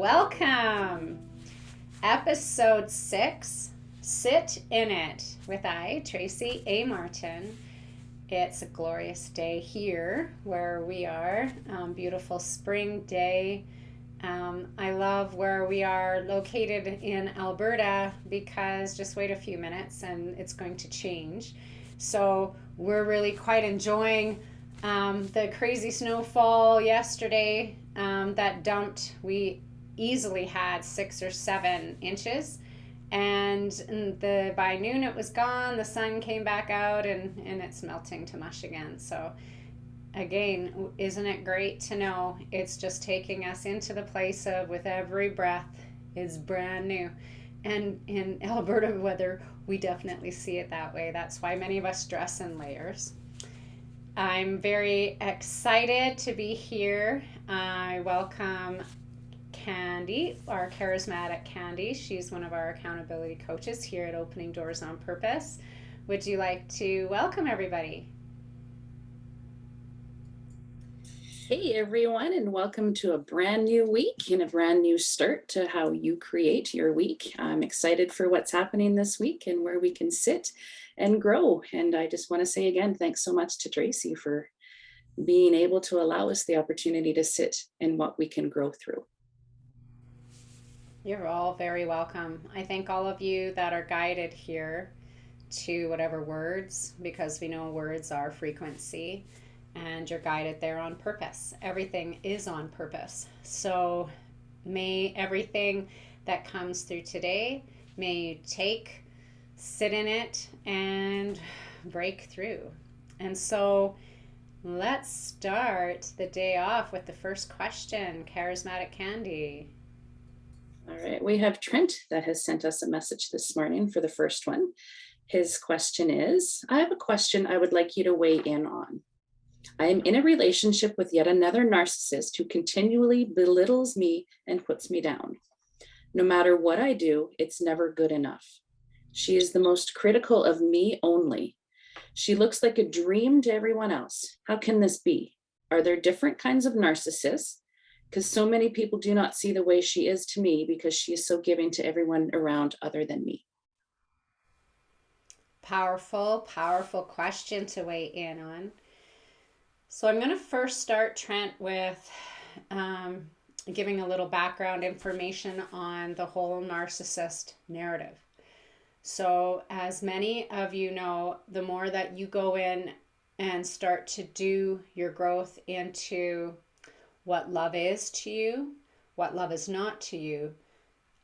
Welcome. Episode 6, Sit in It with Tracy A. Martin. It's a glorious day here where we are. Beautiful spring day. I love where we are located in Alberta because just wait a few minutes and it's going to change. So we're really quite enjoying the crazy snowfall yesterday that dumped. We easily had 6 or 7 inches, and by noon it was gone. The sun came back out, and it's melting to mush again. So again, isn't it great to know it's just taking us into the place of with every breath is brand new. And in Alberta weather, we definitely see it that way. That's why many of us dress in layers. I'm very excited to be here. I welcome Candy, our charismatic Candy. She's one of our accountability coaches here at Opening Doors on Purpose. Would you like to welcome everybody? Hey everyone, and welcome to a brand new week and a brand new start to how you create your week. I'm excited for what's happening this week and where we can sit and grow. And I just want to say again, thanks so much to Tracy for being able to allow us the opportunity to sit in what we can grow through. You're all very welcome. I thank all of you that are guided here to whatever words, because we know words are frequency, and you're guided there on purpose. Everything is on purpose. So may everything that comes through today, may you take, sit in it, and break through. And so let's start the day off with the first question. Charismatic Candy. All right, we have Trent that has sent us a message this morning for the first one. His question is, I have a question I would like you to weigh in on. I am in a relationship with yet another narcissist who continually belittles me and puts me down. No matter what I do, it's never good enough. She is the most critical of me only. She looks like a dream to everyone else. How can this be? Are there different kinds of narcissists? Because so many people do not see the way she is to me because she is so giving to everyone around other than me. Powerful, powerful question to weigh in on. So I'm going to first start, Trent, with giving a little background information on the whole narcissist narrative. So as many of you know, the more that you go in and start to do your growth into what love is to you, what love is not to you,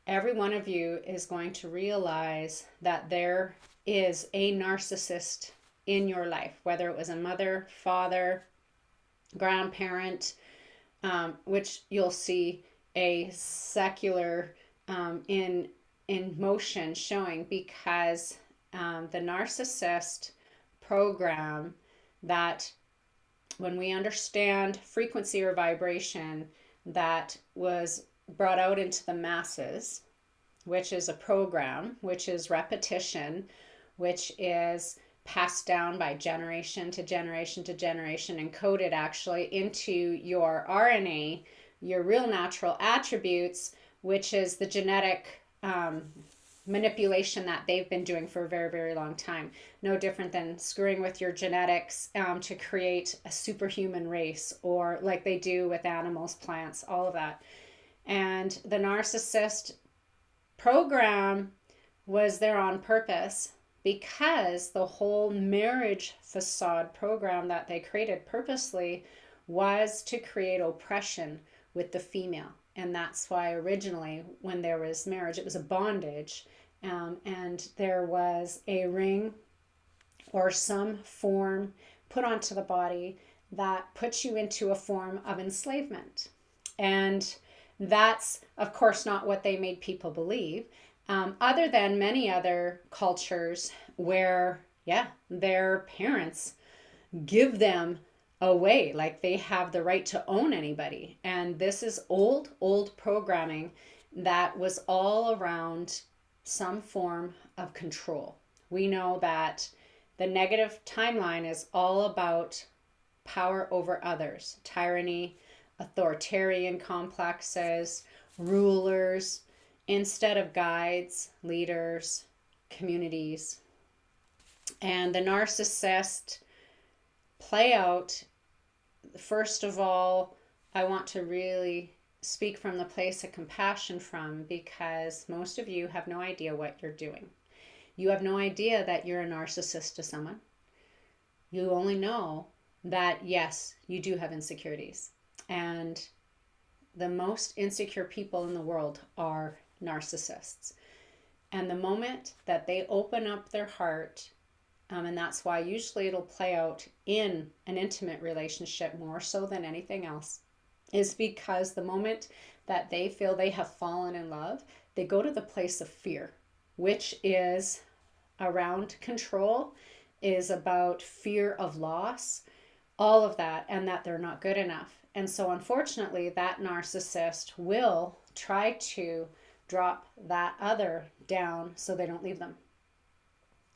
every one of you is going to realize that there is a narcissist in your life, whether it was a mother, father, grandparent, which you'll see a secular in motion showing, because the narcissist program, that when we understand frequency or vibration that was brought out into the masses, which is a program, which is repetition, which is passed down by generation to generation to generation, encoded actually into your RNA, your real natural attributes, which is the genetic manipulation that they've been doing for a very, very long time. No different than screwing with your genetics to create a superhuman race, or like they do with animals, plants, all of that. And the narcissist program was there on purpose, because the whole marriage facade program that they created purposely was to create oppression with the female. And that's why originally when there was marriage, it was a bondage, and there was a ring or some form put onto the body that puts you into a form of enslavement. And that's, of course, not what they made people believe. Other than many other cultures where, their parents give them away, like they have the right to own anybody. And this is old programming that was all around some form of control. We know that the negative timeline is all about power over others, tyranny, authoritarian complexes, rulers, instead of guides, leaders, communities. And the narcissist play out, first of all, I want to really speak from the place of compassion because most of you have no idea what you're doing. You have no idea that you're a narcissist to someone. You only know that, yes, you do have insecurities. And the most insecure people in the world are narcissists. And the moment that they open up their heart, and that's why usually it'll play out in an intimate relationship more so than anything else, is because the moment that they feel they have fallen in love, they go to the place of fear, which is around control, is about fear of loss, all of that, and that they're not good enough. And so, unfortunately, that narcissist will try to drop that other down so they don't leave them.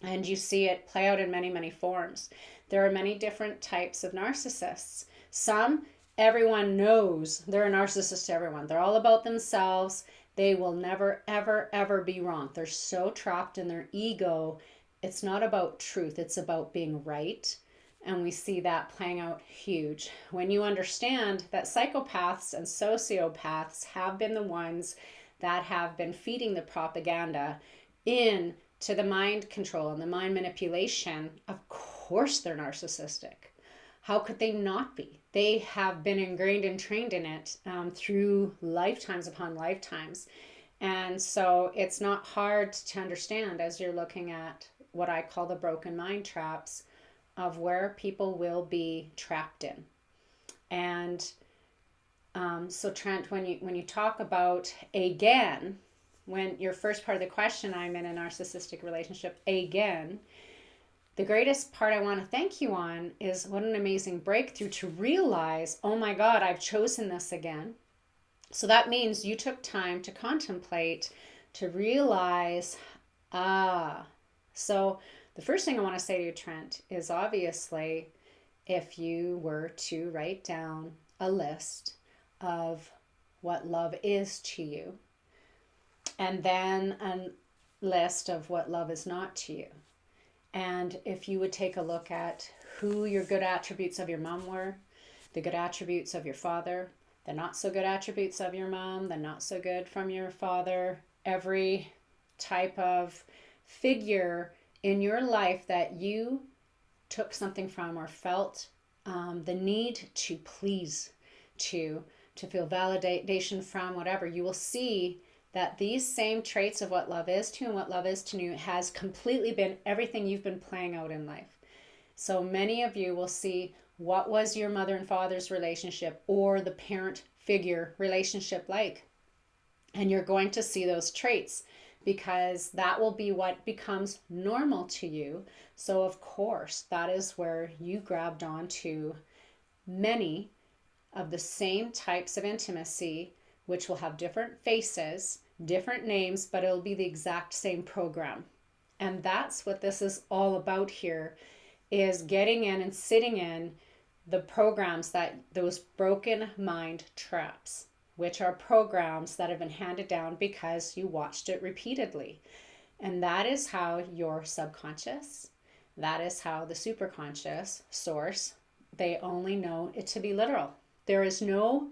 And you see it play out in many, many forms. There are many different types of narcissists. Some, everyone knows they're a narcissist to everyone. They're all about themselves. They will never, ever, ever be wrong. They're so trapped in their ego. It's not about truth, it's about being right. And we see that playing out huge. When you understand that psychopaths and sociopaths have been the ones that have been feeding the propaganda in to the mind control and the mind manipulation, of course they're narcissistic. How could they not be? They have been ingrained and trained in it through lifetimes upon lifetimes. And so it's not hard to understand as you're looking at what I call the broken mind traps of where people will be trapped in. And so Trent, when you talk about again, when your first part of the question, I'm in a narcissistic relationship again, the greatest part I want to thank you on is what an amazing breakthrough to realize, oh my God, I've chosen this again. So that means you took time to contemplate, to realize, so the first thing I want to say to you, Trent, is obviously if you were to write down a list of what love is to you, and then a list of what love is not to you. And if you would take a look at who your good attributes of your mom were, the good attributes of your father, the not so good attributes of your mom, the not so good from your father, every type of figure in your life that you took something from or felt the need to please, to feel validation from, whatever, you will see that these same traits of what love is to you and what love is to you has completely been everything you've been playing out in life. So many of you will see what was your mother and father's relationship or the parent figure relationship like. And you're going to see those traits because that will be what becomes normal to you. So of course, that is where you grabbed onto many of the same types of intimacy, which will have different faces, different names, but it'll be the exact same program. And that's what this is all about here, is getting in and sitting in the programs, that those broken mind traps, which are programs that have been handed down because you watched it repeatedly. And that is how your subconscious, that is how the superconscious source, they only know it to be literal. There is no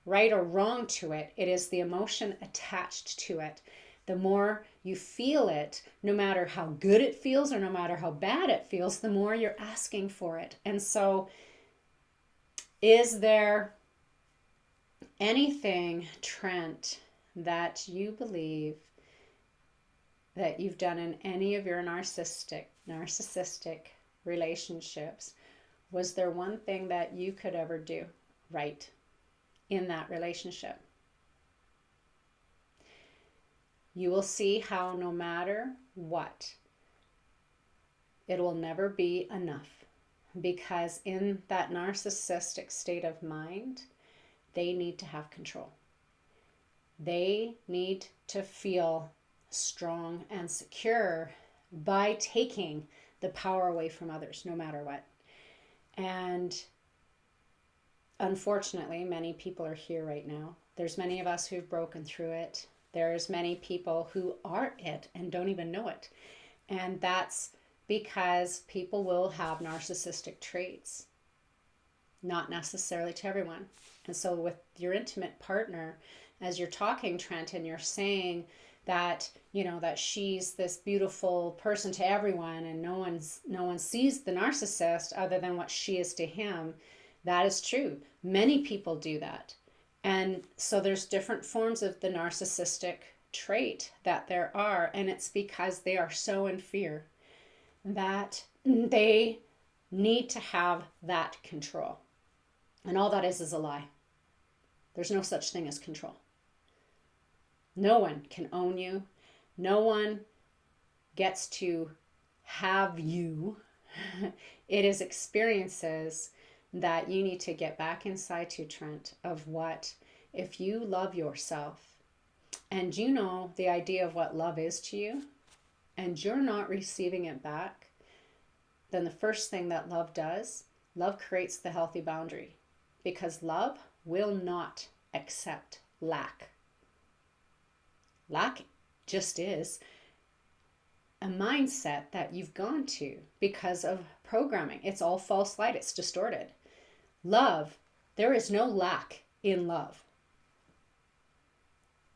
right or wrong to it. It is the emotion attached to it. The more you feel it, no matter how good it feels or no matter how bad it feels, the more you're asking for it. And so, is there anything, Trent, that you believe that you've done in any of your narcissistic relationships? Was there one thing that you could ever do right in that relationship? You will see how no matter what, it will never be enough, because in that narcissistic state of mind, they need to have control. They need to feel strong and secure by taking the power away from others, no matter what. And unfortunately, many people are here right now. There's many of us who've broken through it. There's many people who are it and don't even know it. And that's because people will have narcissistic traits, not necessarily to everyone. And so with your intimate partner, as you're talking, Trent, and you're saying that, that she's this beautiful person to everyone and no one sees the narcissist other than what she is to him, that is true. Many people do that. And so there's different forms of the narcissistic trait that there are, and it's because they are so in fear that they need to have that control. And all that is a lie. There's no such thing as control. No one can own you. No one gets to have you. It is experiences that you need to get back inside to, Trent, of what, if you love yourself and you know the idea of what love is to you and you're not receiving it back, then the first thing that love does, love creates the healthy boundary, because love will not accept lack. Lack just is a mindset that you've gone to because of programming. It's all false light. It's distorted. Love, there is no lack in love.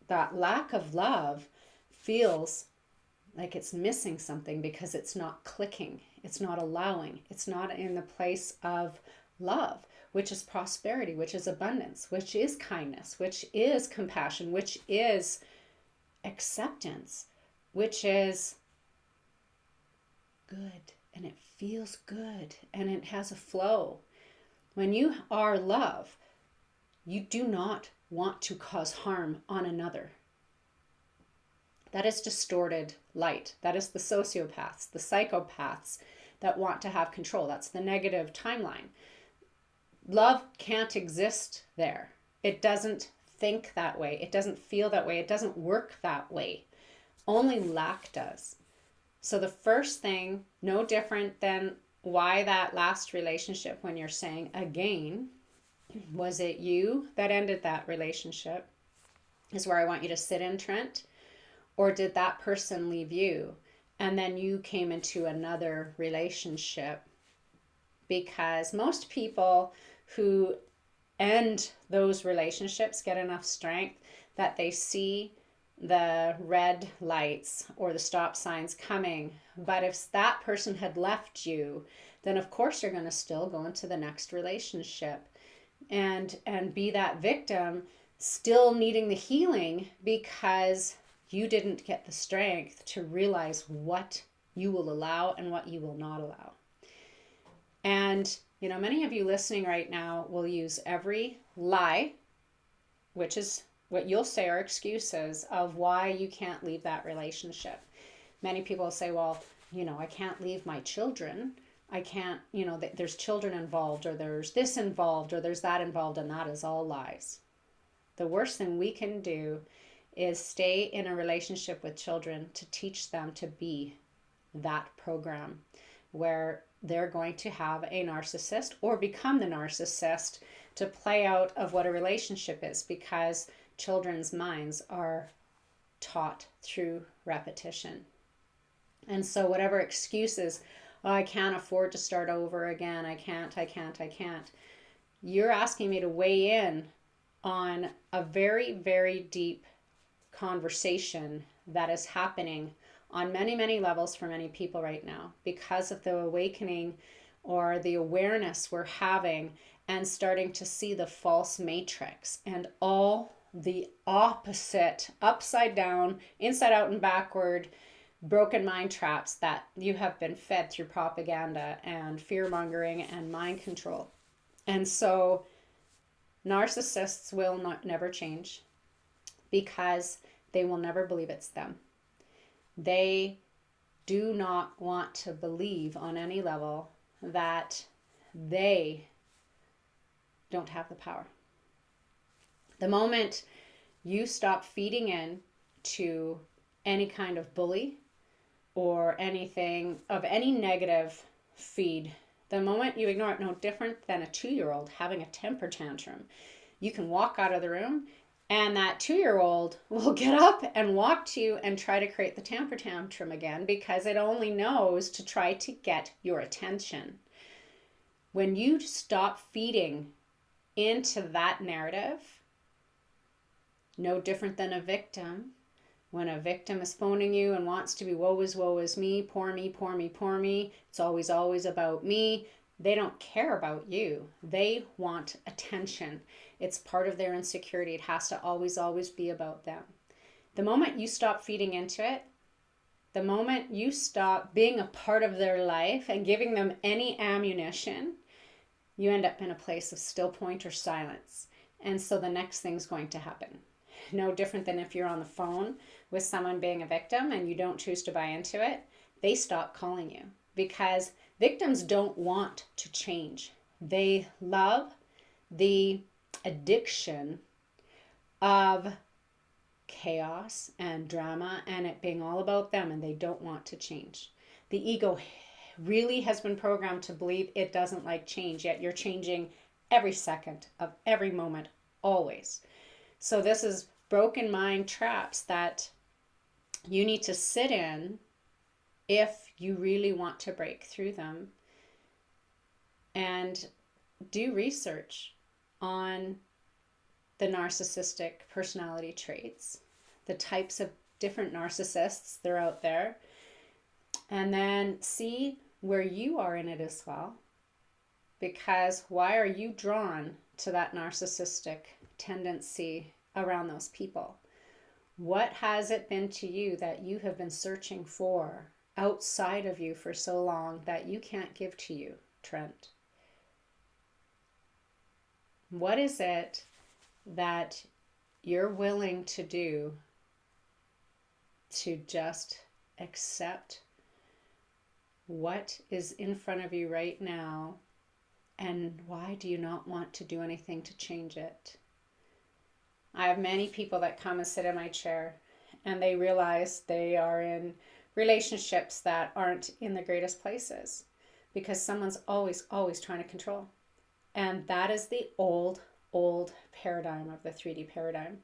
That lack of love feels like it's missing something because it's not clicking. It's not allowing. It's not in the place of love, which is prosperity, which is abundance, which is kindness, which is compassion, which is acceptance, which is good, and it feels good, and it has a flow. When you are love, you do not want to cause harm on another. That is distorted light. That is the sociopaths, the psychopaths that want to have control. That's the negative timeline. Love can't exist there. It doesn't think that way. It doesn't feel that way. It doesn't work that way. Only lack does. So the first thing, no different than why that last relationship, when you're saying again, was it you that ended that relationship, is where I want you to sit in, Trent. Or did that person leave you and then you came into another relationship? Because most people who end those relationships get enough strength that they see the red lights or the stop signs coming. But if that person had left you, then of course you're going to still go into the next relationship and be that victim, still needing the healing because you didn't get the strength to realize what you will allow and what you will not allow. And, many of you listening right now will use every lie, which is what you'll say are excuses of why you can't leave that relationship. Many people say, well, I can't leave my children. I can't, there's children involved, or there's this involved, or there's that involved, and that is all lies. The worst thing we can do is stay in a relationship with children to teach them to be that program where they're going to have a narcissist or become the narcissist to play out of what a relationship is, because children's minds are taught through repetition. And so whatever excuses, I can't afford to start over again, I can't. You're asking me to weigh in on a very, very deep conversation that is happening on many, many levels for many people right now because of the awakening or the awareness we're having and starting to see the false matrix and all the opposite, upside down, inside out and backward, broken mind traps that you have been fed through propaganda and fear mongering and mind control. And so narcissists will never change because they will never believe it's them. They do not want to believe on any level that they don't have the power. The moment you stop feeding in to any kind of bully or anything of any negative feed The moment you ignore it, no different than a 2-year-old having a temper tantrum. You can walk out of the room and that 2-year-old will get up and walk to you and try to create the temper tantrum again because it only knows to try to get your attention. When you stop feeding into that narrative, no different than a victim. When a victim is phoning you and wants to be woe is me, poor me, poor me, poor me, it's always about me. They don't care about you. They want attention. It's part of their insecurity. It has to always be about them. The moment you stop feeding into it, the moment you stop being a part of their life and giving them any ammunition, you end up in a place of still point or silence. And so the next thing's going to happen. No different than if you're on the phone with someone being a victim and you don't choose to buy into it, they stop calling you because victims don't want to change. They love the addiction of chaos and drama and it being all about them, and they don't want to change. The ego really has been programmed to believe it doesn't like change, yet you're changing every second of every moment, always. So this is broken mind traps that you need to sit in if you really want to break through them, and do research on the narcissistic personality traits, the types of different narcissists that are out there, and then see where you are in it as well. Because why are you drawn to that narcissistic tendency around those people? What has it been to you that you have been searching for outside of you for so long that you can't give to you, Trent? What is it that you're willing to do to just accept what is in front of you right now, and why do you not want to do anything to change it? I have many people that come and sit in my chair and they realize they are in relationships that aren't in the greatest places because someone's always trying to control. And that is the old paradigm of the 3D paradigm.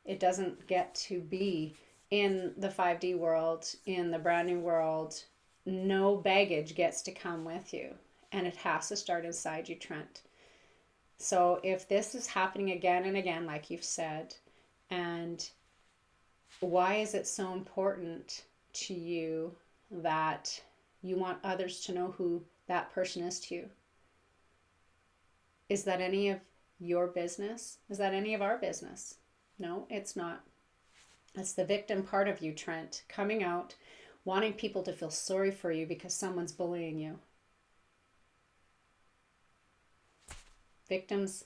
It doesn't get to be in the 5D world, in the brand new world. No baggage gets to come with you, and it has to start inside you, Trent. So if this is happening again and again, like you've said, and why is it so important to you that you want others to know who that person is to you? Is that any of your business? Is that any of our business? No, it's not. It's the victim part of you, Trent, coming out, wanting people to feel sorry for you because someone's bullying you. Victims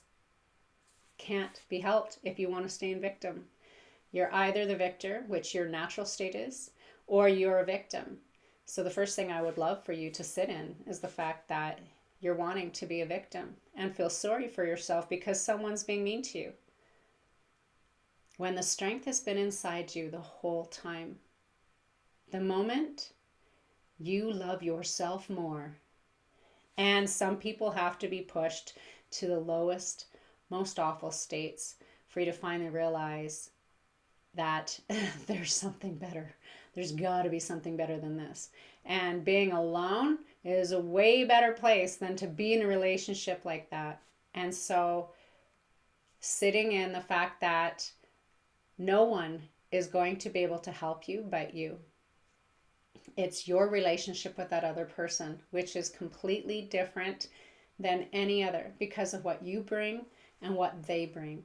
can't be helped if you want to stay in victim. You're either the victor, which your natural state is, or you're a victim. So the first thing I would love for you to sit in is the fact that you're wanting to be a victim and feel sorry for yourself because someone's being mean to you. When the strength has been inside you the whole time, the moment you love yourself more, and some people have to be pushed to the lowest, most awful states for you to finally realize that there's something better. There's got to be something better than this. And being alone is a way better place than to be in a relationship like that. And so sitting in the fact that no one is going to be able to help you but you. It's your relationship with that other person, which is completely different than any other because of what you bring and what they bring.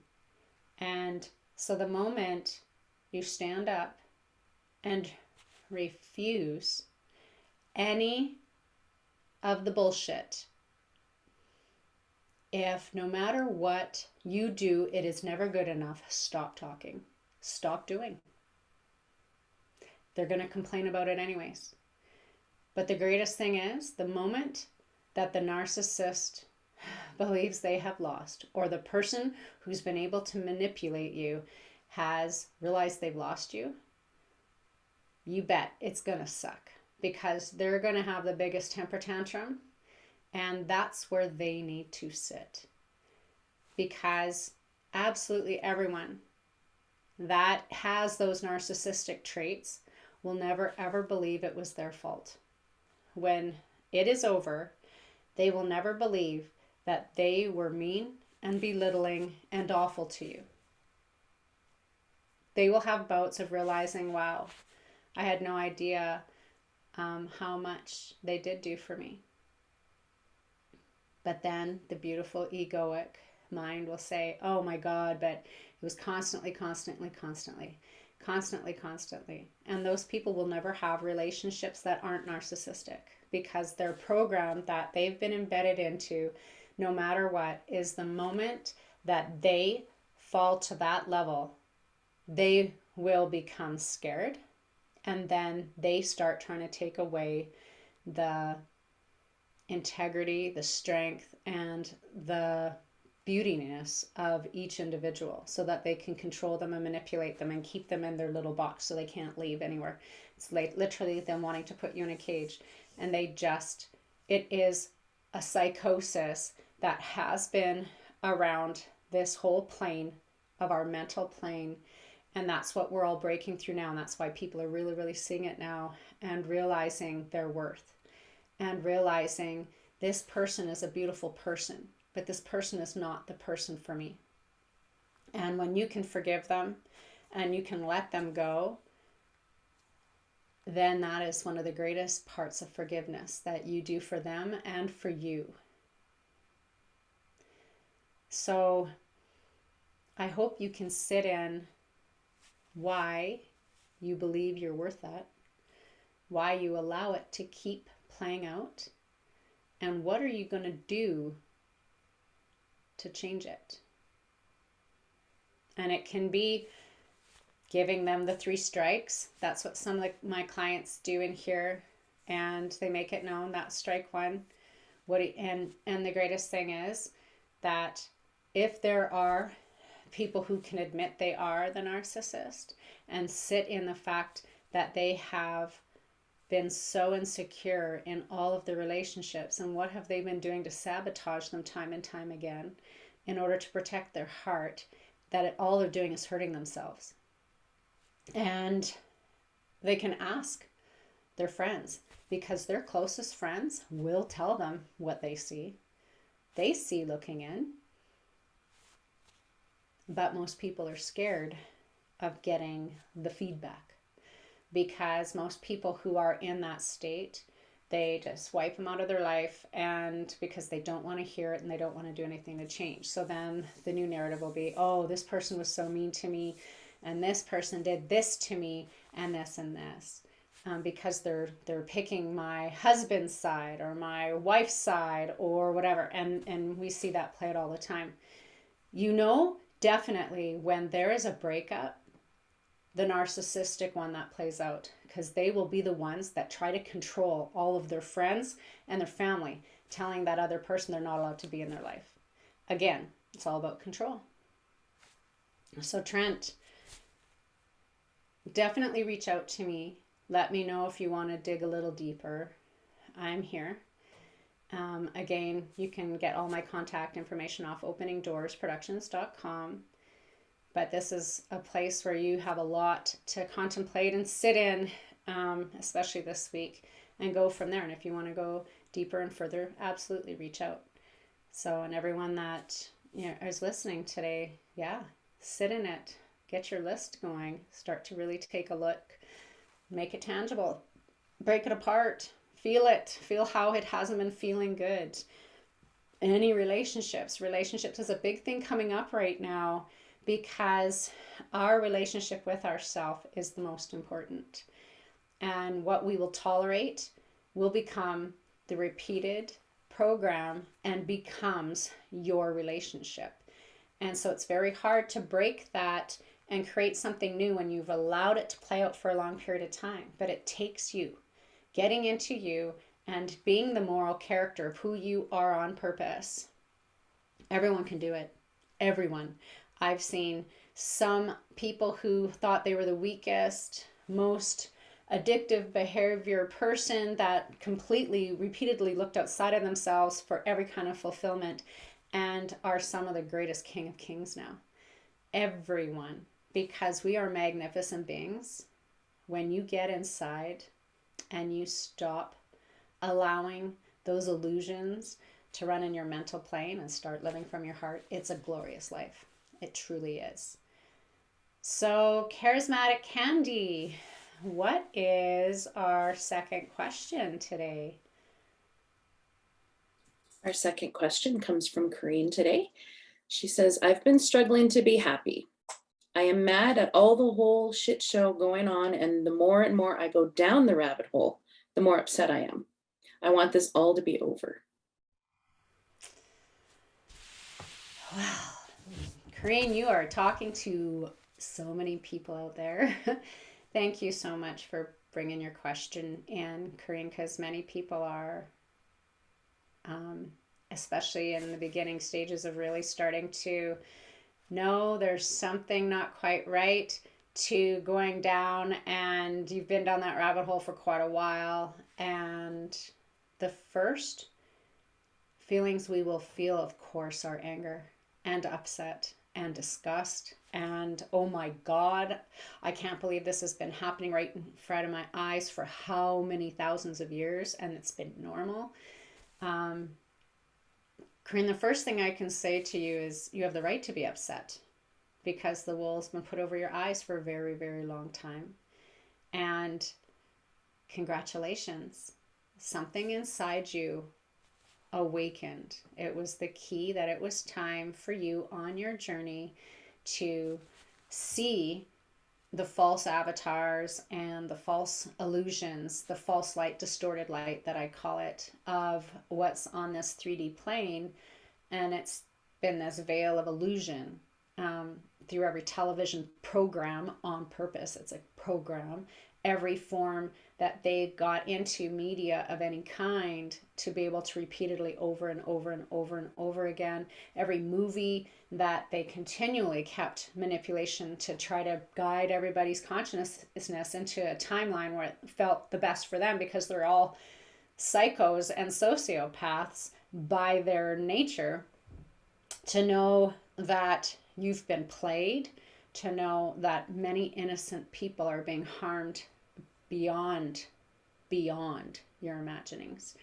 And so the moment you stand up and refuse any of the bullshit, if no matter what you do, it is never good enough, stop talking. Stop doing. They're going to complain about it anyways. But the greatest thing is the moment that the narcissist believes they have lost, or the person who's been able to manipulate you has realized they've lost you, you bet it's going to suck because they're going to have the biggest temper tantrum And that's where they need to sit. Because absolutely everyone that has those narcissistic traits will never ever believe it was their fault. When it is over, they will never believe that they were mean and belittling and awful to you. They will have bouts of realizing, wow, I had no idea how much they did do for me. But then the beautiful egoic mind will say, oh my God, but it was constantly, constantly, constantly, constantly, constantly. And those people will never have relationships that aren't narcissistic, because their program that they've been embedded into, no matter what, is the moment that they fall to that level, they will become scared. And then they start trying to take away the integrity, the strength, and the beautiness of each individual, so that they can control them and manipulate them and keep them in their little box so they can't leave anywhere. It's like literally them wanting to put you in a cage. And it is a psychosis that has been around this whole plane of our mental plane. And that's what we're all breaking through now. And that's why people are really, really seeing it now and realizing their worth, and realizing this person is a beautiful person, but this person is not the person for me. And when you can forgive them and you can let them go, then that is one of the greatest parts of forgiveness that you do for them and for you. So I hope you can sit in why you believe you're worth that, why you allow it to keep playing out, and what are you going to do to change it. And it can be giving them the 3 strikes. That's what some of my clients do in here, and they make it known that strike 1. And the greatest thing is that if there are people who can admit they are the narcissist and sit in the fact that they have been so insecure in all of the relationships, and what have they been doing to sabotage them time and time again in order to protect their heart, that all they're doing is hurting themselves. And they can ask their friends, because their closest friends will tell them what they see. They see looking in. But most people are scared of getting the feedback, because most people who are in that state, they just wipe them out of their life, and because they don't want to hear it and they don't want to do anything to change. So then the new narrative will be, oh, this person was so mean to me, and this person did this to me, and this and this. Because they're picking my husband's side or my wife's side or whatever. And we see that play out all the time. Definitely when there is a breakup, the narcissistic one that plays out, because they will be the ones that try to control all of their friends and their family, telling that other person they're not allowed to be in their life. Again, it's all about control. So Trent, definitely reach out to me. Let me know if you want to dig a little deeper. I'm here. Again, you can get all my contact information off openingdoorsproductions.com. But this is a place where you have a lot to contemplate and sit in, especially this week, and go from there. And if you want to go deeper and further, absolutely reach out. So, and everyone that is listening today, sit in it. Get your list going. Start to really take a look. Make it tangible. Break it apart. Feel it. Feel how it hasn't been feeling good. Any relationships is a big thing coming up right now, because our relationship with ourselves is the most important. And what we will tolerate will become the repeated program and becomes your relationship. And so it's very hard to break that and create something new when you've allowed it to play out for a long period of time. But it takes you getting into you and being the moral character of who you are on purpose. Everyone can do it. Everyone. I've seen some people who thought they were the weakest, most addictive behavior person that completely, repeatedly looked outside of themselves for every kind of fulfillment and are some of the greatest King of Kings now. Everyone, because we are magnificent beings. When you get inside and you stop allowing those illusions to run in your mental plane and start living from your heart, it's a glorious life. It truly is. So, Charismatic Candy, what is our second question today? Our second question comes from Corrine today. She says, I've been struggling to be happy. I am mad at all the whole shit show going on, and the more and more I go down the rabbit hole, the more upset I am. I want this all to be over. Wow. Corrine, you are talking to so many people out there. Thank you so much for bringing your question in, Corrine, because many people are, especially in the beginning stages of really starting to know there's something not quite right, to going down, and you've been down that rabbit hole for quite a while. And the first feelings we will feel, of course, are anger and upset and disgust and, oh my God, I can't believe this has been happening right in front of my eyes for how many thousands of years, and it's been normal. Corinne, the first thing I can say to you is you have the right to be upset, because the wool's been put over your eyes for a very, very long time. And congratulations, something inside you awakened. It was the key that it was time for you on your journey to see the false avatars and the false illusions, the false light, distorted light that I call it, of what's on this 3D plane. And it's been this veil of illusion through every television program on purpose. It's a program. Every form that they got into media of any kind to be able to repeatedly over and over and over and over again. Every movie that they continually kept manipulation to try to guide everybody's consciousness into a timeline where it felt the best for them, because they're all psychos and sociopaths by their nature. To know that you've been played, to know that many innocent people are being harmed beyond your imaginings.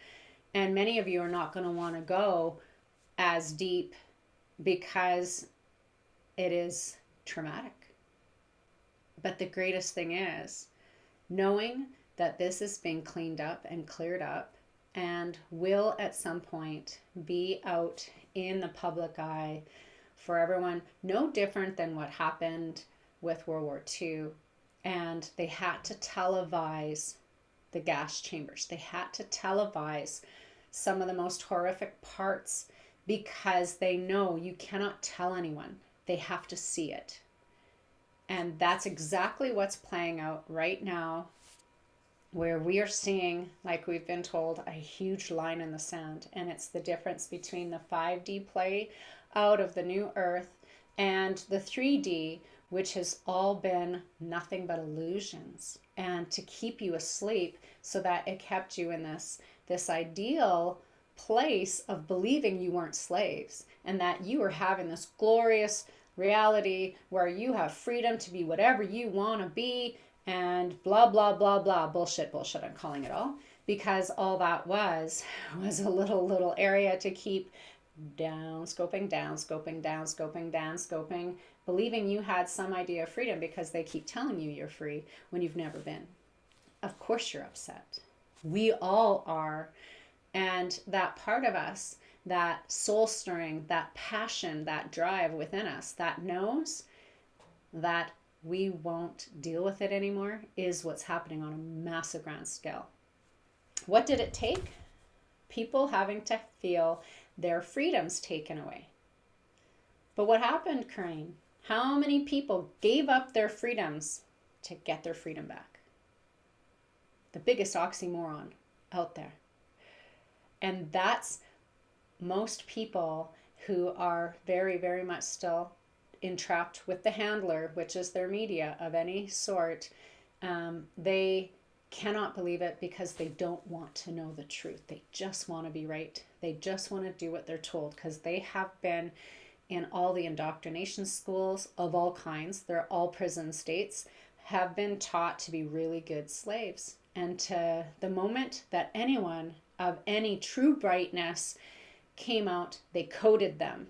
And many of you are not going to want to go as deep because it is traumatic. But the greatest thing is knowing that this is being cleaned up and cleared up and will at some point be out in the public eye for everyone, no different than what happened with World War II. And they had to televise the gas chambers. They had to televise some of the most horrific parts, because they know you cannot tell anyone. They have to see it. And that's exactly what's playing out right now, where we are seeing, like we've been told, a huge line in the sand. And it's the difference between the 5D play out of the new earth and the 3D, which has all been nothing but illusions, and to keep you asleep so that it kept you in this ideal place of believing you weren't slaves and that you were having this glorious reality where you have freedom to be whatever you want to be, and blah blah blah blah, bullshit, I'm calling it all, because all that was a little area to keep down scoping, believing you had some idea of freedom, because they keep telling you you're free when you've never been. Of course you're upset. We all are. And that part of us, that soul stirring, that passion, that drive within us that knows that we won't deal with it anymore, is what's happening on a massive grand scale. What did it take? People having to feel their freedoms taken away. But what happened, Corinne? How many people gave up their freedoms to get their freedom back? The biggest oxymoron out there. And that's most people who are very, very much still entrapped with the handler, which is their media of any sort. They cannot believe it because they don't want to know the truth. They just want to be right. They just want to do what they're told because they have been in all the indoctrination schools of all kinds. They're all prison states, have been taught to be really good slaves. And to the moment that anyone of any true brightness came out, they coded them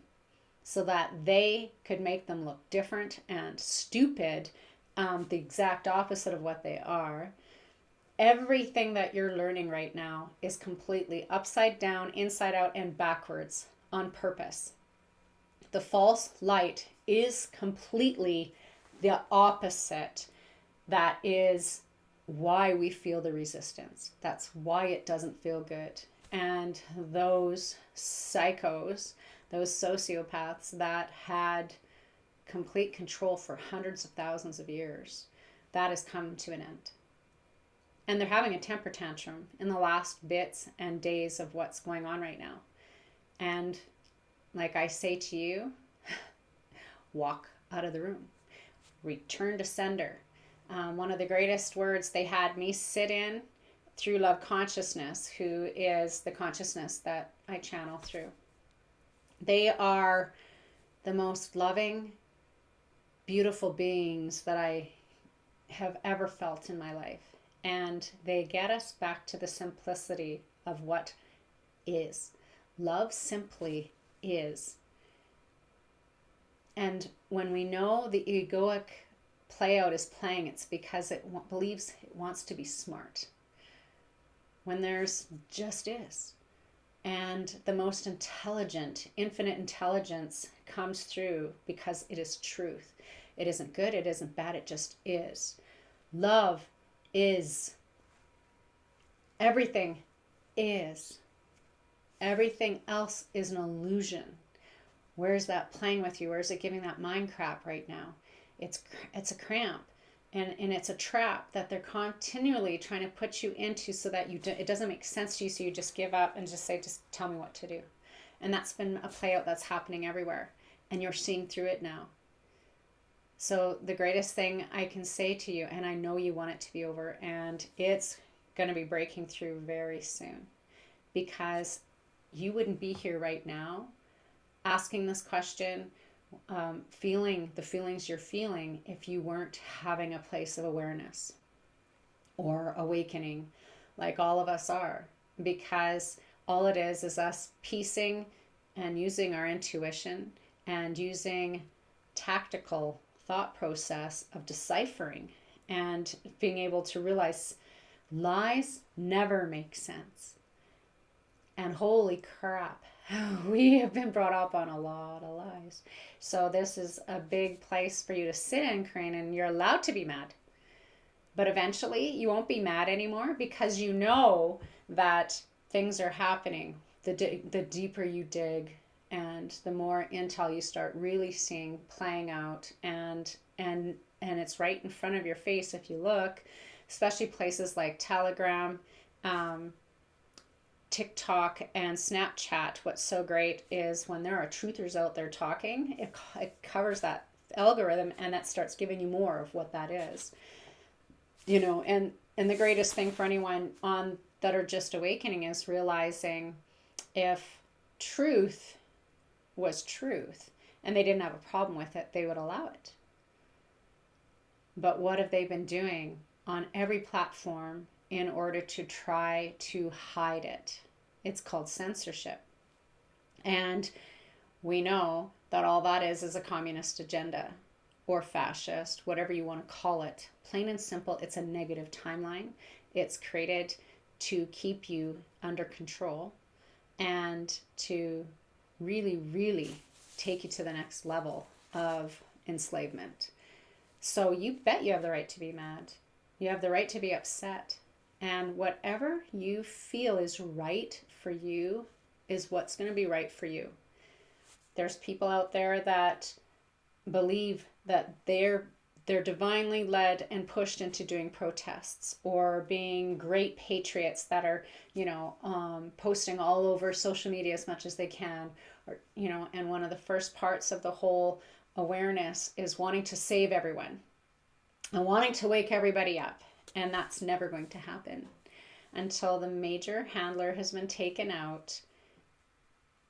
so that they could make them look different and stupid, the exact opposite of what they are. Everything that you're learning right now is completely upside down, inside out, and backwards on purpose. The false light is completely the opposite. That is why we feel the resistance. That's why it doesn't feel good. And those psychos, those sociopaths that had complete control for hundreds of thousands of years, that has come to an end. And they're having a temper tantrum in the last bits and days of what's going on right now. And like I say to you, walk out of the room. Return to sender. One of the greatest words they had me sit in through love consciousness, who is the consciousness that I channel through. They are the most loving, beautiful beings that I have ever felt in my life. And they get us back to the simplicity of what is. Love simply is. And when we know the egoic play out is playing, it's because it believes it wants to be smart. When there's just is. And the most intelligent, infinite intelligence comes through because it is truth. It isn't good, it isn't bad, it just is. Love is. Everything is. Everything else is an illusion. Where's that playing with you? Where's it giving that mind crap right now? It's a cramp. And it's a trap that they're continually trying to put you into so that it doesn't make sense to you, so you just give up and just say, just tell me what to do. And that's been a play out that's happening everywhere. And you're seeing through it now. So the greatest thing I can say to you, and I know you want it to be over, and it's going to be breaking through very soon, because you wouldn't be here right now asking this question, feeling the feelings you're feeling, if you weren't having a place of awareness or awakening like all of us are. Because all it is us piecing and using our intuition and using tactical thought process of deciphering and being able to realize lies never make sense. And holy crap, we have been brought up on a lot of lies. So this is a big place for you to sit in, Crane, and you're allowed to be mad. But eventually you won't be mad anymore, because you know that things are happening. The deeper you dig and the more intel you start really seeing playing out, and it's right in front of your face if you look, especially places like Telegram, TikTok, and Snapchat. What's so great is when there are truthers out there talking, it covers that algorithm, and that starts giving you more of what that is. And the greatest thing for anyone on that are just awakening is realizing if truth was truth and they didn't have a problem with it, they would allow it. But what have they been doing on every platform in order to try to hide it? It's called censorship. And we know that all that is a communist agenda, or fascist, whatever you want to call it. Plain and simple, it's a negative timeline. It's created to keep you under control and to really, really take you to the next level of enslavement. So you bet you have the right to be mad. You have the right to be upset. And whatever you feel is right for you is what's going to be right for you. There's people out there that believe that they're divinely led and pushed into doing protests or being great patriots that are, posting all over social media as much as they can, or, and one of the first parts of the whole awareness is wanting to save everyone and wanting to wake everybody up. And that's never going to happen until the major handler has been taken out.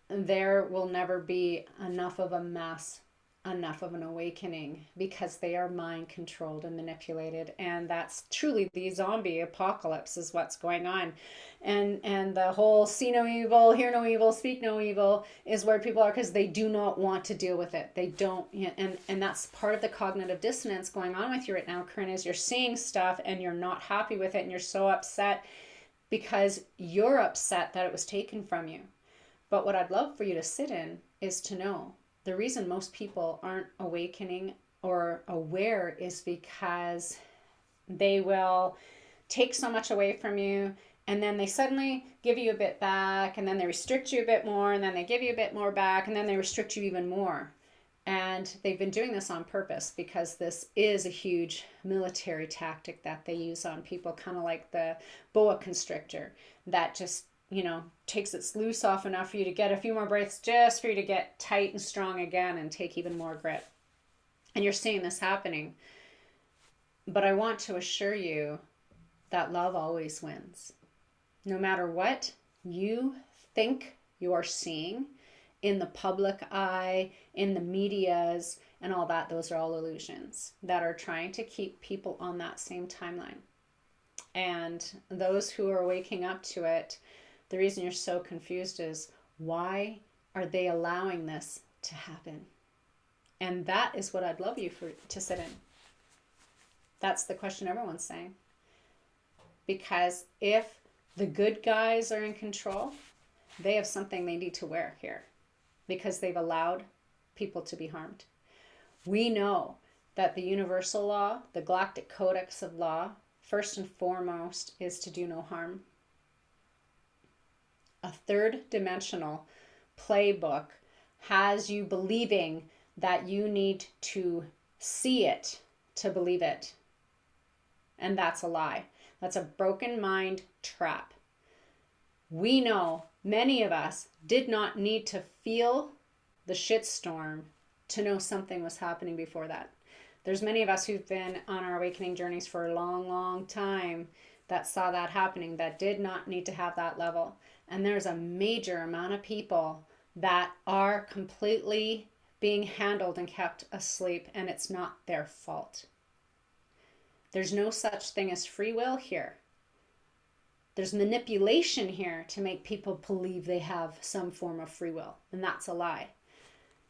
There will never be enough of a mass, enough of an awakening, because they are mind controlled and manipulated. And that's truly the zombie apocalypse is what's going on. And the whole see no evil, hear no evil, speak no evil is where people are, because they do not want to deal with it. They don't. And that's part of the cognitive dissonance going on with you right now, Corinne, is you're seeing stuff and you're not happy with it, and you're so upset because you're upset that it was taken from you. But what I'd love for you to sit in is to know the reason most people aren't awakening or aware is because they will take so much away from you, and then they suddenly give you a bit back, and then they restrict you a bit more, and then they give you a bit more back, and then they restrict you even more. And they've been doing this on purpose, because this is a huge military tactic that they use on people, kind of like the boa constrictor that just, takes its loose off enough for you to get a few more breaths, just for you to get tight and strong again and take even more grip. And you're seeing this happening. But I want to assure you that love always wins. No matter what you think you're seeing in the public eye, in the medias, and all that, those are all illusions that are trying to keep people on that same timeline. And those who are waking up to it, the reason you're so confused is, why are they allowing this to happen? And that is what I'd love you to sit in. That's the question everyone's saying. Because if the good guys are in control, they have something they need to wear here, because they've allowed people to be harmed. We know that the universal law, the galactic codex of law, first and foremost is to do no harm. A third dimensional playbook has you believing that you need to see it to believe it. And that's a lie. That's a broken mind trap. We know many of us did not need to feel the shitstorm to know something was happening before that. There's many of us who've been on our awakening journeys for a long, long time that saw that happening, that did not need to have that level. And there's a major amount of people that are completely being handled and kept asleep, and it's not their fault. There's no such thing as free will here. There's manipulation here to make people believe they have some form of free will, and that's a lie.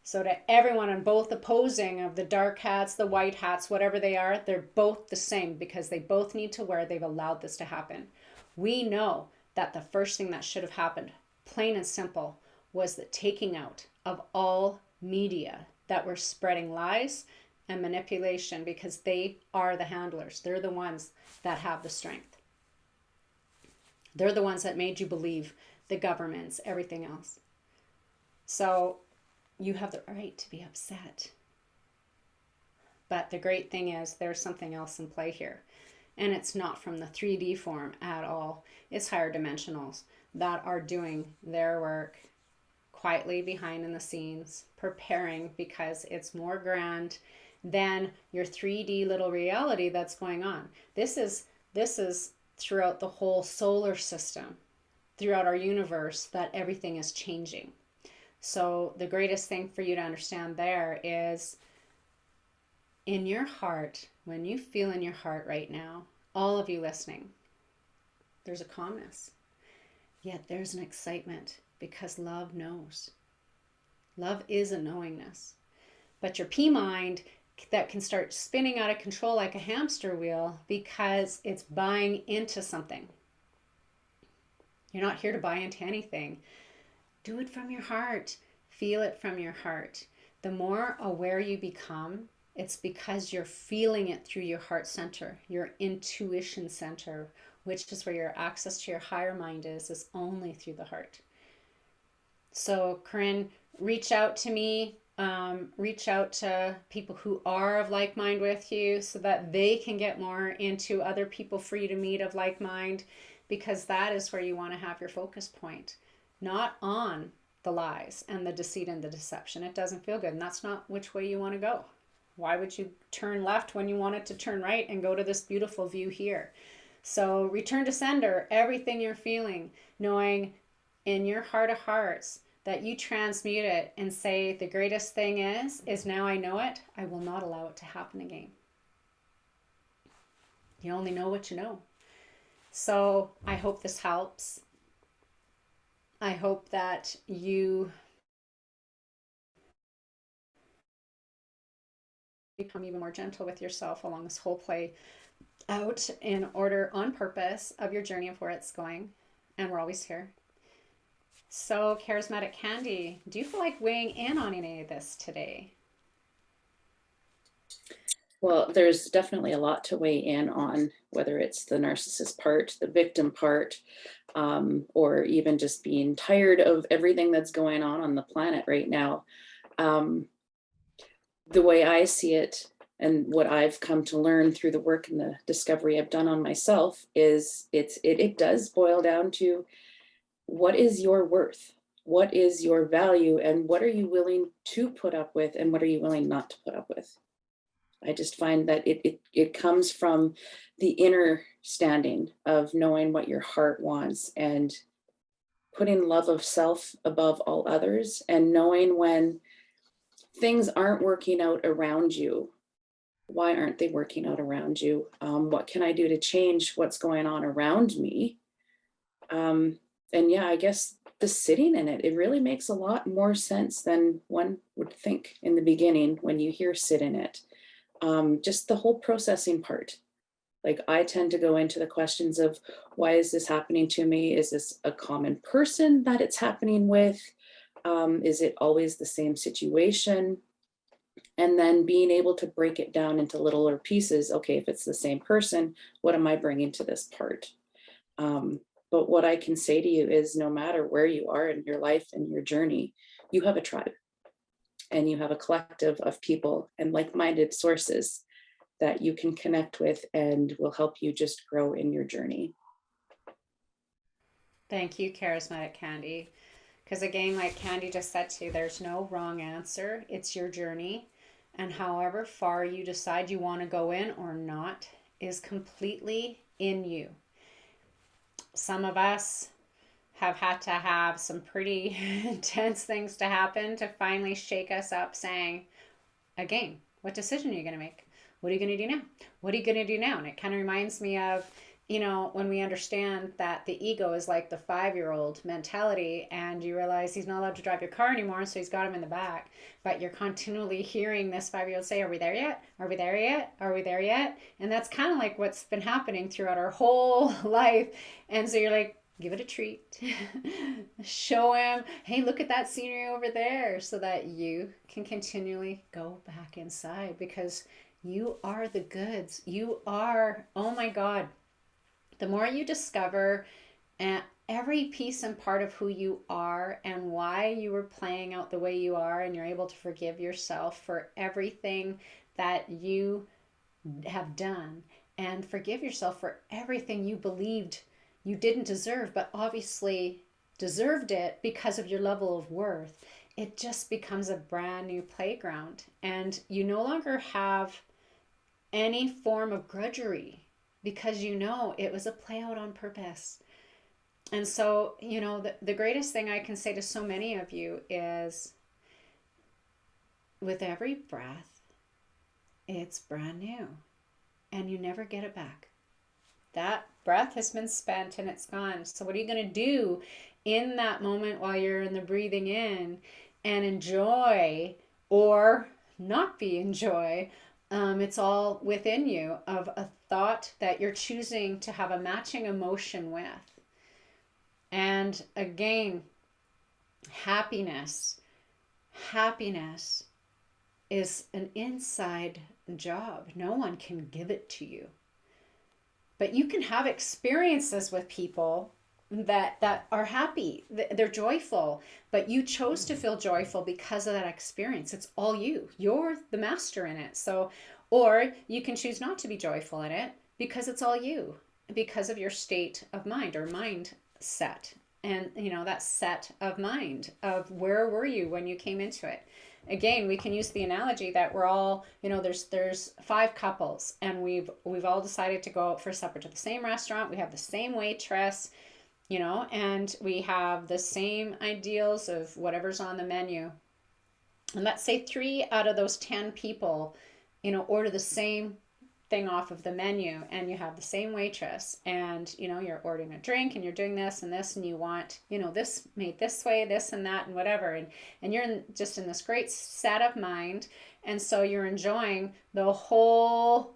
So to everyone on both opposing of the dark hats, the white hats, whatever they are, they're both the same, because they both need to wear, they've allowed this to happen. We know that the first thing that should have happened, plain and simple, was the taking out of all media that were spreading lies and manipulation, because they are the handlers. They're the ones that have the strength. They're the ones that made you believe the governments, everything else. So you have the right to be upset. But the great thing is there's something else in play here. And it's not from the 3D form at all. It's higher dimensionals that are doing their work quietly behind in the scenes, preparing, because it's more grand than your 3D little reality that's going on. This is throughout the whole solar system, throughout our universe, that everything is changing. So the greatest thing for you to understand there is, in your heart, when you feel in your heart right now, all of you listening, there's a calmness, yet there's an excitement, because love knows. Love is a knowingness. But your P-mind, that can start spinning out of control like a hamster wheel, because it's buying into something. You're not here to buy into anything. Do it from your heart. Feel it from your heart. The more aware you become, it's because you're feeling it through your heart center, your intuition center, which is where your access to your higher mind is only through the heart. So, Corinne, reach out to me. Reach out to people who are of like mind with you, so that they can get more into other people for you to meet of like mind, because that is where you want to have your focus point, not on the lies and the deceit and the deception. It doesn't feel good, and that's not which way you want to go. Why would you turn left when you wanted to turn right and go to this beautiful view here? So return to sender, everything you're feeling, knowing in your heart of hearts that you transmute it and say, the greatest thing is now I know it, I will not allow it to happen again. You only know what you know. So I hope this helps. I hope that you become even more gentle with yourself along this whole play out in order on purpose of your journey of where it's going. And we're always here. So, Charismatic Candy, do you feel like weighing in on any of this today? Well, there's definitely a lot to weigh in on, whether it's the narcissist part, the victim part, or even just being tired of everything that's going on the planet right now. Um, the way I see it, and what I've come to learn through the work and the discovery I've done on myself, is it does boil down to, what is your worth? What is your value? And what are you willing to put up with? And what are you willing not to put up with? I just find that it comes from the inner standing of knowing what your heart wants and putting love of self above all others, and knowing when things aren't working out around you, why aren't they working out around you? What can I do to change what's going on around me? And yeah, I guess the sitting in it really makes a lot more sense than one would think in the beginning when you hear sit in it. Just the whole processing part. Like, I tend to go into the questions of, why is this happening to me? Is this a common person that it's happening with? Is it always the same situation? And then being able to break it down into littler pieces. Okay, if it's the same person, what am I bringing to this part? But what I can say to you is, no matter where you are in your life and your journey, you have a tribe, and you have a collective of people and like-minded sources that you can connect with and will help you just grow in your journey. Thank you, Charismatic Candy. Because again, like Candy just said to you, there's no wrong answer. It's your journey. And however far you decide you want to go in or not is completely in you. Some of us have had to have some pretty intense things to happen to finally shake us up, saying, again, what decision are you going to make? What are you going to do now? What are you going to do now? And it kind of reminds me of, when we understand that the ego is like the 5-year-old mentality, and you realize he's not allowed to drive your car anymore, so he's got him in the back. But you're continually hearing this 5-year-old say, are we there yet? Are we there yet? Are we there yet? And that's kind of like what's been happening throughout our whole life. And so you're like, give it a treat. Show him, hey, look at that scenery over there, so that you can continually go back inside, because you are the goods. You are, oh my God, the more you discover every piece and part of who you are and why you were playing out the way you are, and you're able to forgive yourself for everything that you have done, and forgive yourself for everything you believed you didn't deserve, but obviously deserved it because of your level of worth, it just becomes a brand new playground. And you no longer have any form of grudgery, because it was a play out on purpose. And so, the greatest thing I can say to so many of you is, with every breath, it's brand new, and you never get it back. That breath has been spent and it's gone. So what are you going to do in that moment while you're in the breathing in, and enjoy or not be in joy? It's all within you, of a thought that you're choosing to have a matching emotion with. And again, happiness is an inside job. No one can give it to you. But you can have experiences with people that are happy, they're joyful, but you chose to feel joyful because of that experience. It's all you. You're the master in it. So, or you can choose not to be joyful in it because it's all you, because of your state of mind or mindset. And that set of mind of, where were you when you came into it? again, we can use the analogy that we're all, there's five couples, and we've all decided to go out for supper to the same restaurant. We have the same waitress, and we have the same ideals of whatever's on the menu. And let's say 3 out of those 10 people, order the same thing off of the menu, and you have the same waitress, and you're ordering a drink, and you're doing this and this, and you want this made this way, this and that and whatever, and you're just in this great set of mind, and so you're enjoying the whole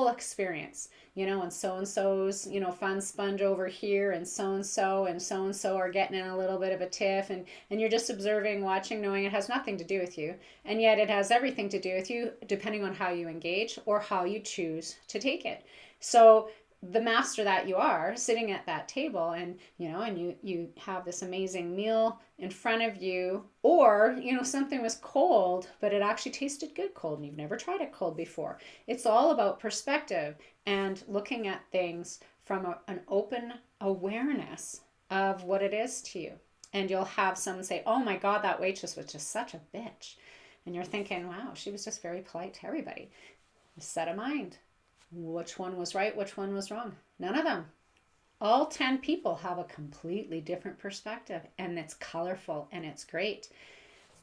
experience, and so-and-so's, fun sponge over here, and so-and-so are getting in a little bit of a tiff, and you're just observing, watching, knowing it has nothing to do with you, and yet it has everything to do with you, depending on how you engage or how you choose to take it. So the master that you are sitting at that table, and you have this amazing meal in front of you, or something was cold but it actually tasted good cold, and you've never tried it cold before. It's all about perspective and looking at things from an open awareness of what it is to you. And you'll have someone say, oh my god, that waitress was just such a bitch, and you're thinking, wow, she was just very polite to everybody. Set of mind. Which one was right? Which one was wrong? None of them. All 10 people have a completely different perspective, and it's colorful and it's great.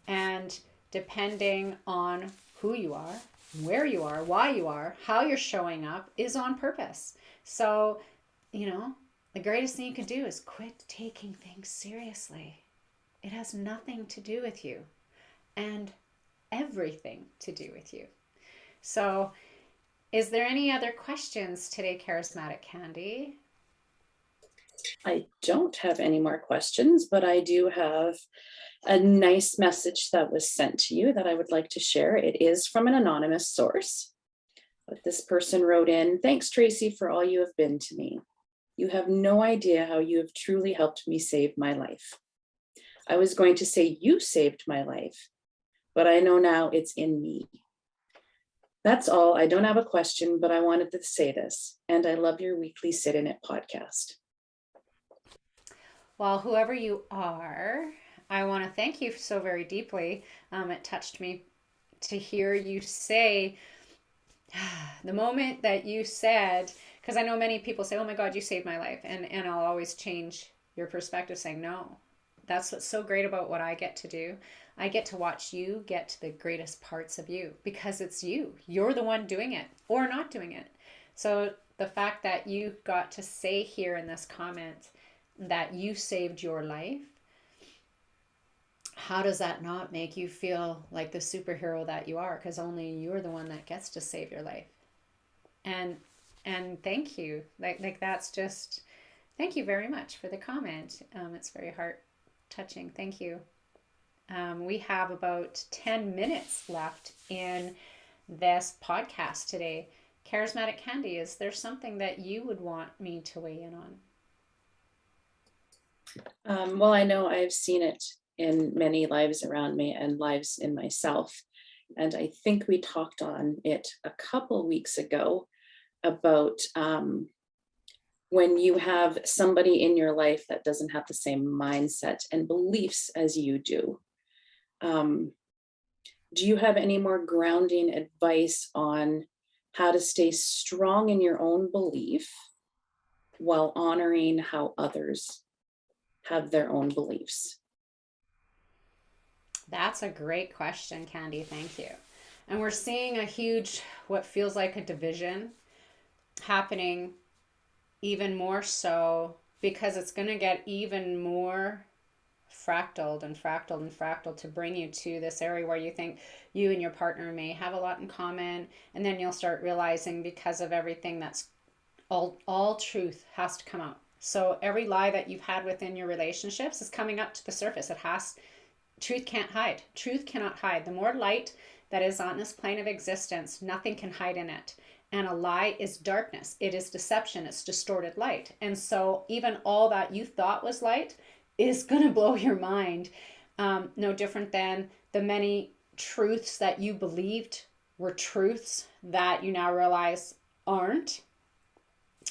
And depending on who you are, where you are, why you are, how you're showing up is on purpose. So, the greatest thing you can do is quit taking things seriously. It has nothing to do with you and everything to do with you. So, is there any other questions today, Charismatic Candy? I don't have any more questions, but I do have a nice message that was sent to you that I would like to share. It is from an anonymous source, but this person wrote in, "Thanks, Tracy, for all you have been to me. You have no idea how you have truly helped me save my life. I was going to say you saved my life, but I know now it's in me. That's all. I don't have a question, but I wanted to say this, and I love your weekly Sit In It podcast." Well, whoever you are, I want to thank you so very deeply. It touched me to hear you say the moment that you said, because I know many people say, oh my God, you saved my life. And I'll always change your perspective saying, no, that's what's so great about what I get to do. I get to watch you get to the greatest parts of you because it's you. You're the one doing it or not doing it. So the fact that you got to say here in this comment that you saved your life, how does that not make you feel like the superhero that you are? Because only you're the one that gets to save your life. And thank you. Like that's just, thank you very much for the comment. It's very heart touching. Thank you. We have about 10 minutes left in this podcast today. Charismatic Candy, is there something that you would want me to weigh in on? Well, I know I've seen it in many lives around me and lives in myself. And I think we talked on it a couple weeks ago about when you have somebody in your life that doesn't have the same mindset and beliefs as you do. Do you have any more grounding advice on how to stay strong in your own belief while honoring how others have their own beliefs? That's a great question, Candy. Thank you. And we're seeing a huge, what feels like a division happening even more so because it's going to get even more fractaled and fractaled and fractaled to bring you to this area where you think you and your partner may have a lot in common, and then you'll start realizing because of everything that's all truth has to come out. So every lie that you've had within your relationships is coming up to the surface. Truth can't hide. Truth cannot hide. The more light that is on this plane of existence, nothing can hide in it. And a lie is darkness. It is deception. It's distorted light. And so even all that you thought was light is going to blow your mind. No different than the many truths that you believed were truths that you now realize aren't.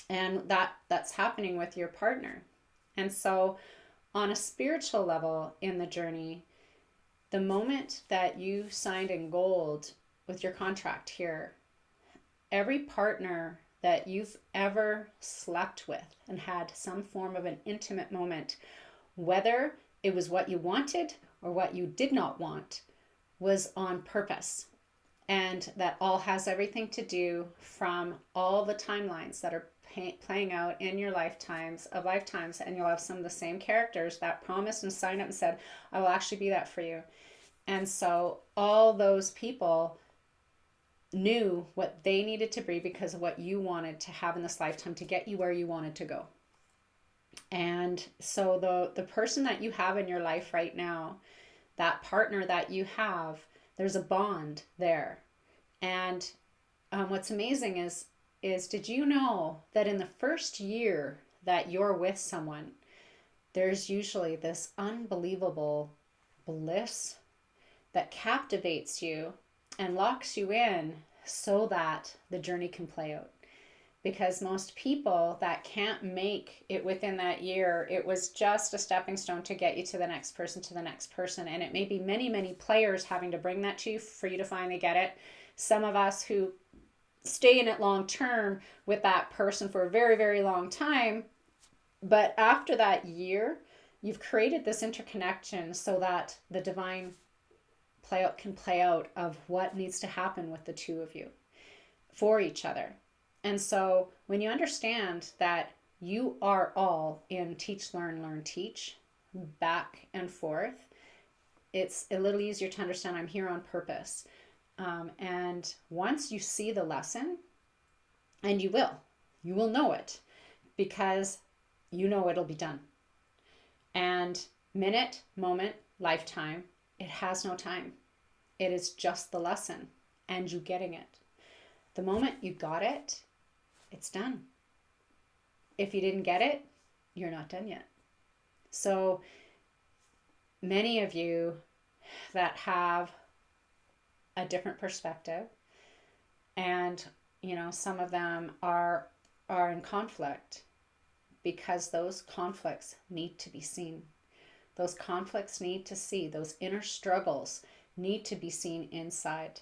And that's happening with your partner. And so on a spiritual level in the journey, The moment that you signed in gold with your contract here, every partner that you've ever slept with and had some form of an intimate moment, whether it was what you wanted or what you did not want, was on purpose. And that all has everything to do from all the timelines that are playing out in your lifetimes, and you'll have some of the same characters that promised and signed up and said, I will actually be that for you. And so all those people knew what they needed to be because of what you wanted to have in this lifetime to get you where you wanted to go. And so the person that you have in your life right now, that partner that you have, there's a bond there. And what's amazing is did you know that in the first year that you're with someone, there's usually this unbelievable bliss that captivates you and locks you in so that the journey can play out. Because most people that can't make it within that year, it was just a stepping stone to get you to the next person. And it may be many, many players having to bring that to you for you to finally get it. Some of us who stay in it long term with that person for a very, very long time. But after that year, you've created this interconnection so that the divine can play out of what needs to happen with the two of you for each other. And so when you understand that you are all in teach, learn, teach, back and forth, it's a little easier to understand I'm here on purpose. And once you see the lesson, and you will know it because you know it'll be done. And minute, moment, lifetime, it has no time. It is just the lesson and you getting it. The moment you got it, it's done. If you didn't get it, you're not done yet. So many of you that have a different perspective, and some of them are in conflict because those conflicts need to be seen. Those conflicts need to see, those inner struggles need to be seen inside.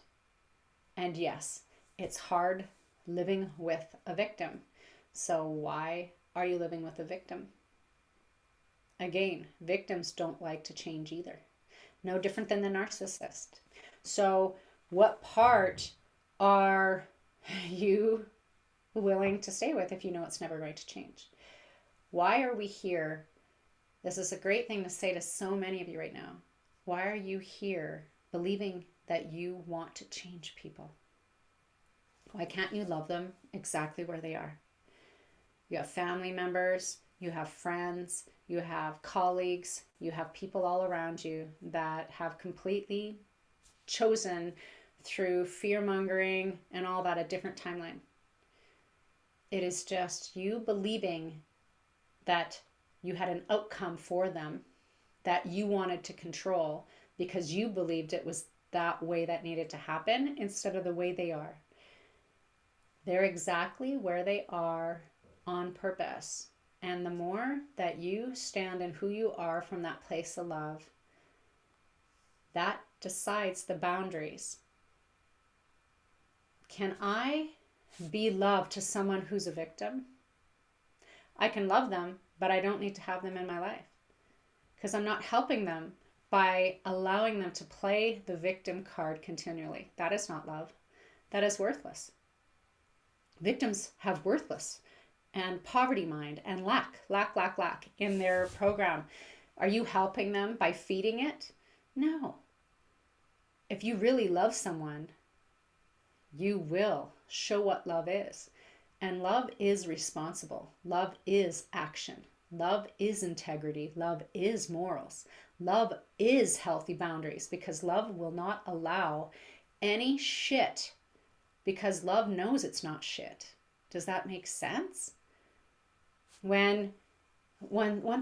And yes, it's hard living with a victim. So why are you living with a victim? Again, victims don't like to change either. No different than the narcissist. So what part are you willing to stay with if you know it's never going to change? Why are we here? This is a great thing to say to so many of you right now. Why are you here believing that you want to change people? Why can't you love them exactly where they are? You have family members, you have friends, you have colleagues, you have people all around you that have completely chosen through fear-mongering and all that a different timeline. It is just you believing that you had an outcome for them that you wanted to control because you believed it was that way that needed to happen instead of the way they are. They're exactly where they are on purpose. And the more that you stand in who you are from that place of love, that decides the boundaries. Can I be love to someone who's a victim? I can love them, but I don't need to have them in my life because I'm not helping them by allowing them to play the victim card continually. That is not love. That is worthless. Victims have worthless and poverty mind and lack in their program. Are you helping them by feeding it? No. If you really love someone, you will show what love is. And love is responsible. Love is action. Love is integrity. Love is morals. Love is healthy boundaries because love will not allow any shit because love knows it's not shit. Does that make sense? One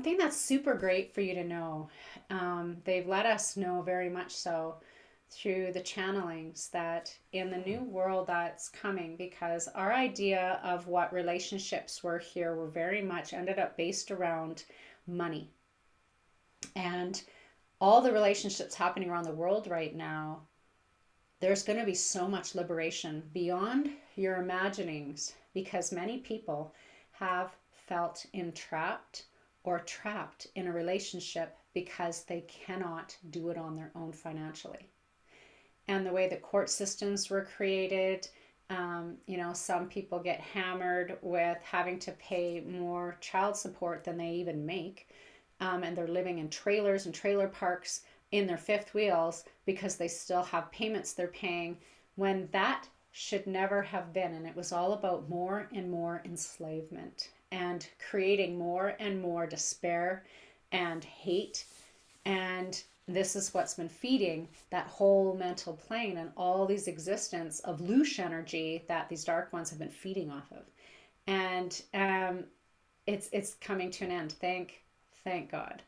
thing that's super great for you to know, they've let us know very much so through the channelings that in the new world that's coming, because our idea of what relationships were here were very much ended up based around money. And all the relationships happening around the world right now, there's going to be so much liberation beyond your imaginings, because many people have felt entrapped or trapped in a relationship because they cannot do it on their own financially. And the way the court systems were created, some people get hammered with having to pay more child support than they even make. And they're living in trailers and trailer parks in their fifth wheels because they still have payments they're paying, when that should never have been. And it was all about more and more enslavement and creating more and more despair and hate. And this is what's been feeding that whole mental plane and all these existence of loose energy that these dark ones have been feeding off of. And it's coming to an end. Thank God.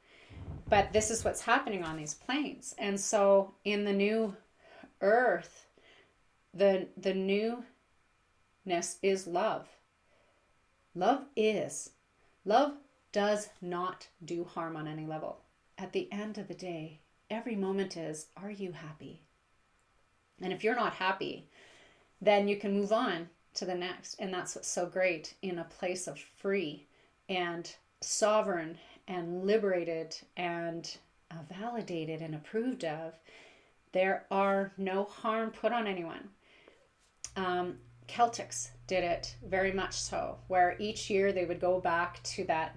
But this is what's happening on these planes. And so in the new earth, the newness is love. Love does not do harm on any level. At the end of the day, every moment is, are you happy? And if you're not happy, then you can move on to the next. And that's what's so great in a place of free and sovereign and liberated and validated and approved of. There are no harm put on anyone. Celtics did it very much so, where each year they would go back to that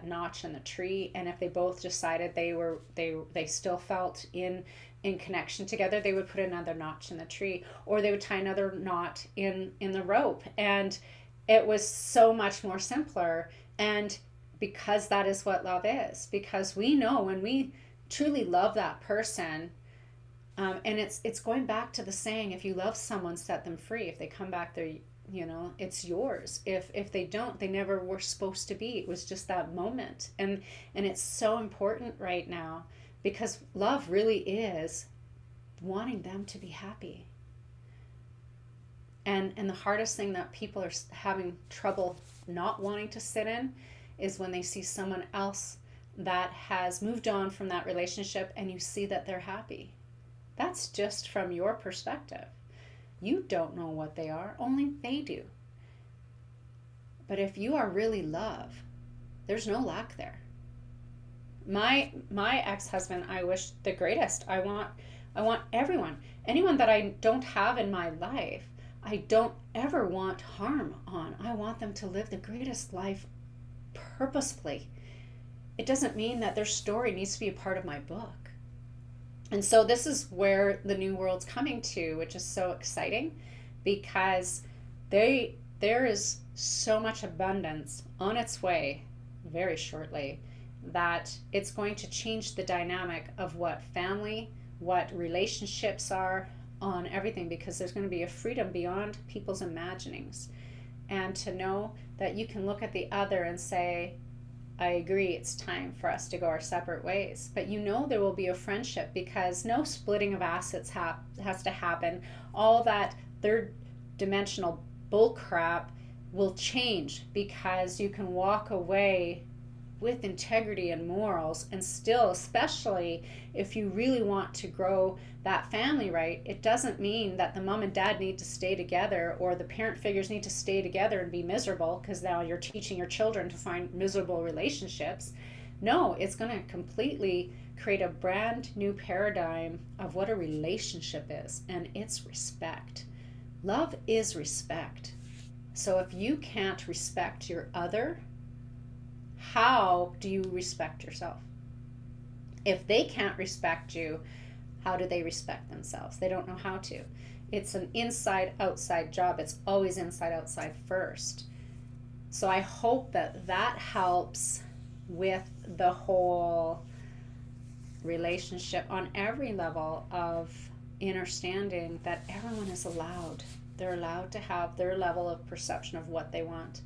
notch in the tree, and if they both decided they still felt in connection together, they would put another notch in the tree, or they would tie another knot in the rope. And it was so much more simpler. And because that is what love is, because we know when we truly love that person, and it's going back to the saying, if you love someone, set them free. If they come back, they're, it's yours. If they don't, they never were supposed to be. It was just that moment. And it's so important right now, because love really is wanting them to be happy. And the hardest thing that people are having trouble not wanting to sit in is when they see someone else that has moved on from that relationship and you see that they're happy. That's just from your perspective. You don't know what they are, only they do. But if you are really love, there's no lack there. My ex-husband, I wish the greatest. I want anyone that I don't have in my life, I don't ever want harm on. I want them to live the greatest life purposefully. It doesn't mean that their story needs to be a part of my book. And so this is where the new world's coming to, which is so exciting, because there is so much abundance on its way very shortly that it's going to change the dynamic of what family, what relationships are, on everything, because there's going to be a freedom beyond people's imaginings. And to know that you can look at the other and say, I agree, it's time for us to go our separate ways. But there will be a friendship, because no splitting of assets has to happen. All that third dimensional bull crap will change, because you can walk away with integrity and morals, and still, especially if you really want to grow that family right, it doesn't mean that the mom and dad need to stay together, or the parent figures need to stay together and be miserable, because now you're teaching your children to find miserable relationships. No, it's going to completely create a brand new paradigm of what a relationship is, and it's respect. Love is respect. So if you can't respect your other, how do you respect yourself? If they can't respect you, how do they respect themselves? They don't know how to. It's an inside-outside job. It's always inside-outside first. So I hope that helps with the whole relationship on every level of understanding that everyone is allowed. They're allowed to have their level of perception of what they want.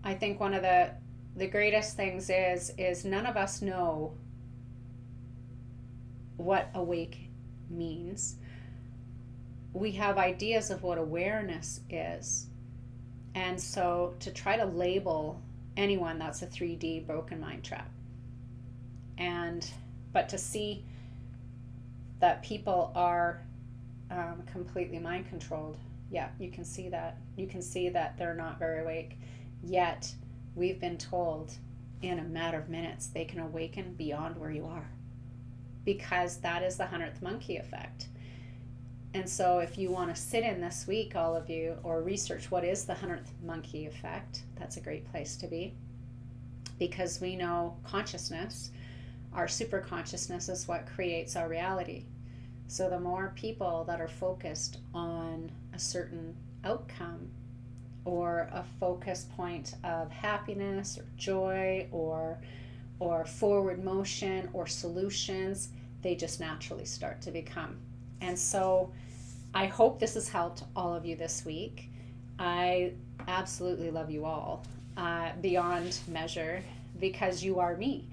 I think one of the greatest things is none of us know what awake means. We have ideas of what awareness is. And so to try to label anyone, that's a 3D broken mind trap. But to see that people are completely mind controlled, yeah, you can see that. You can see that they're not very awake. Yet we've been told in a matter of minutes they can awaken beyond where you are, because that is the 100th monkey effect. And so if you want to sit in this week, all of you, or research what is the 100th monkey effect, that's a great place to be, because we know consciousness, our super consciousness, is what creates our reality. So the more people that are focused on a certain outcome, or a focus point of happiness or joy, or forward motion or solutions, they just naturally start to become. And so I hope this has helped all of you this week. I absolutely love you all beyond measure, because you are me.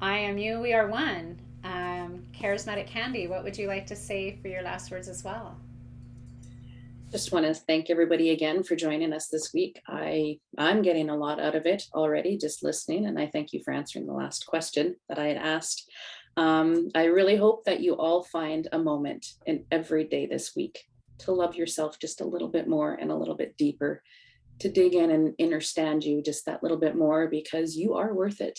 I am you, we are one. Charismatic Candy, what would you like to say for your last words as well? Just want to thank everybody again for joining us this week. I'm getting a lot out of it already just listening, and I thank you for answering the last question that I had asked. I really hope that you all find a moment in every day this week to love yourself just a little bit more and a little bit deeper, to dig in and understand you just that little bit more, because you are worth it.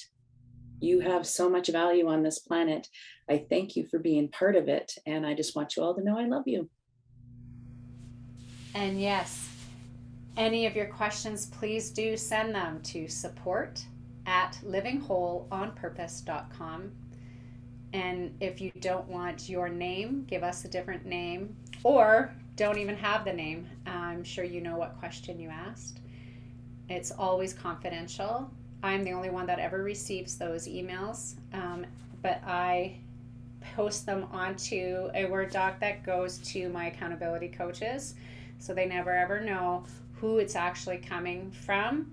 You have so much value on this planet. I thank you for being part of it, and I just want you all to know I love you. And yes, any of your questions, please do send them to support@livingwholeonpurpose.com. And if you don't want your name, give us a different name, or don't even have the name. I'm sure you know what question you asked. It's always confidential. I'm the only one that ever receives those emails, but I post them onto a Word doc that goes to my accountability coaches, so they never ever know who it's actually coming from,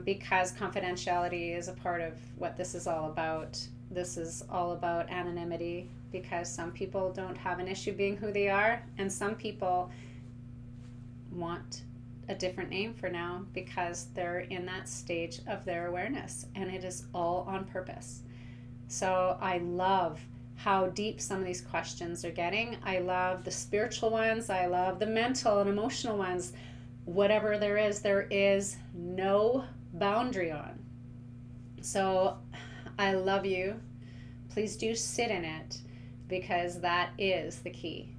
because confidentiality is a part of what this is all about. This is all about anonymity, because some people don't have an issue being who they are, and some people want a different name for now because they're in that stage of their awareness, and it is all on purpose. So I love how deep some of these questions are getting. I love the spiritual ones. I love the mental and emotional ones. Whatever there is no boundary on. So I love you. Please do sit in it, because that is the key.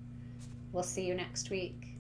We'll see you next week.